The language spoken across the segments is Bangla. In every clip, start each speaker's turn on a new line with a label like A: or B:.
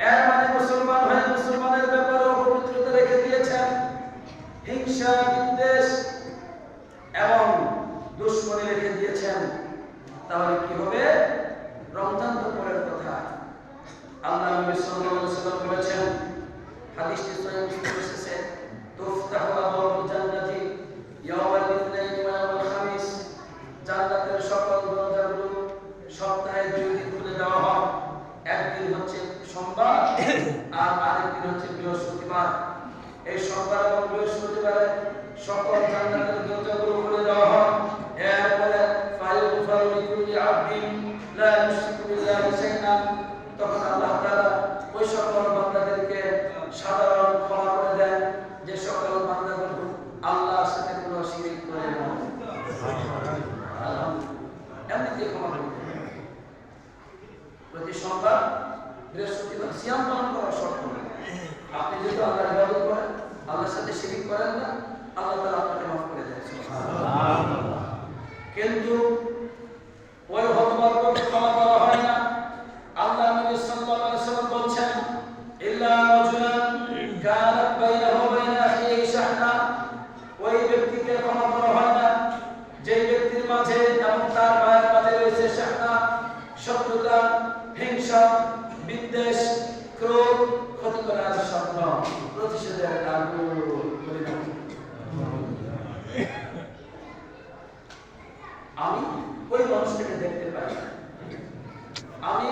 A: এর মানে মুসলমান হয়ে মুসলমানের ব্যাপারে অপবিত্রতা রেখে দিয়েছেন, হিংসা বিদ্বেষ এবং দুশ্মনী রেখে দিয়েছেন, তাহলে কি হবে? রমজান তো পরের কথা। আল্লাহ নবী সাল্লাল্লাহু আলাইহি ওয়াসাল্লাম বলেছেন, হাদিসটি সহিহ মুসলিমে এসেছে, তুফতাহু আবওয়াবুল জান্নাতি ইয়াওমাল ইথনাইন ওয়া ইয়াওমাল খামিস, জান্নাতের সকল দরজাগুলো সপ্তাহে 2 দিন খুলে দেওয়া হয়। একদিন হচ্ছে সোমবার আর আরেকদিন হচ্ছে বৃহস্পতিবার। এই সোমবার এবং বৃহস্পতিবারে সকল জান্নাতের দরজাগুলো খুলে দেওয়া হয়। এরপরে ফায়ুগফারু লিকুল্লি আবদিন লা ইউশরিকু বিল্লাহি শাইআন, তখন আল্লাহ তাআলা ওই সকল বান্দাদেরকে সাধারণ ক্ষমা করে দেন যে সকল বান্দাগুলো আল্লাহর সাথে কোনো শিরক করে না। এমনিতে ক্ষমা করে দেন। প্রতি সোমবার বৃহস্পতিবার সিয়াম পালন করা শর্ত নয়। আপনি যদি আল্লাহর ইবাদত করেন, আল্লাহর সাথে শিরক করেন না, আল্লাহ তাআলা আপনাকে মাফ করে দেন। সুবহানাল্লাহ। কিন্তু ওই হতভাগ্যকে ক্ষমা করা হয় না। আল্লাহ নবী সাল্লাল্লাহু আলাইহি ওয়াসাল্লাম বলেছেন, ইল্লা রাজুলান কানাত বাইনাহু ওয়া বাইনা আখিহি শাহনা, ওই ব্যক্তিকে ক্ষমা করা হয় না যে ব্যক্তির মাঝে এবং তার ভাইয়ের মাঝে রয়েছে শাহনা, শত্রুতা, হিংসা, বিদ্বেষ, ক্রোধ, ক্ষতি করার স্বপ্ন, প্রতিশোধের আগুন। আমি ওই মানুষটাকে দেখতে পাই, আমি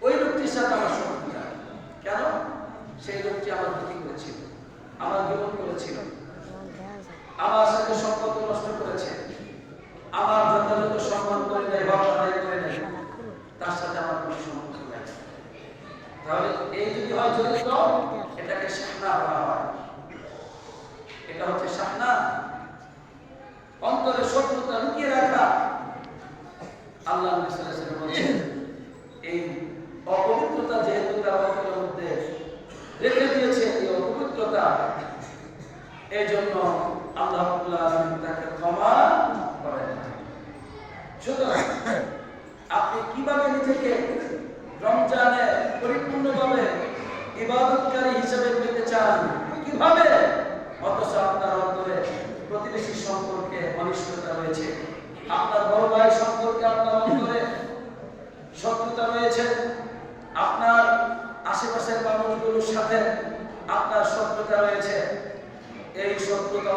A: ওই লোকটির সাথে আমার শত্রুতা। কেন? সেই লোকটি আমার ক্ষতি করেছিল, আমার বিপদ করেছিল, আমার সাথে সম্পর্ক নষ্ট করেছে, আমার যথাযথ সম্মান করে নেয় বা আদায় করে নেয়, তার সাথে আমার কোনো সম্পর্ক নেই। তাহলে এই যদি হয় চরিত্র, এটাকে শাহনা বলা হয়। এটা হচ্ছে শাহনা, অন্তরে শত্রুতা লুকিয়ে রাখা। আল্লাহ নবী সাল্লাল্লাহু আলাইহি ওয়াসাল্লাম বলেছেন, এই অপবিত্রতা যেহেতু তার অন্তরের মধ্যে রেখে দিয়েছে, এই অপবিত্রতা, এই জন্য আল্লাহ রাব্বুল আলামিন তাকে ক্ষমা করেন না। সুতরাং আপনি কিভাবে নিজেকে রমজানে পরিপূর্ণভাবে ইবাদতকারী হিসেবে পেতে চান? কিভাবে? অথচ আপনার অন্তরে প্রতিবেশী সম্পর্কে অনিষ্টতা রয়েছে, আপনার বড় ভাই সম্পর্কে আপনার অন্তরে শত্রুতা রয়েছে, আপনার আশেপাশের মানুষগুলোর সাথে আপনার শত্রুতা রয়েছে। এই শত্রুতা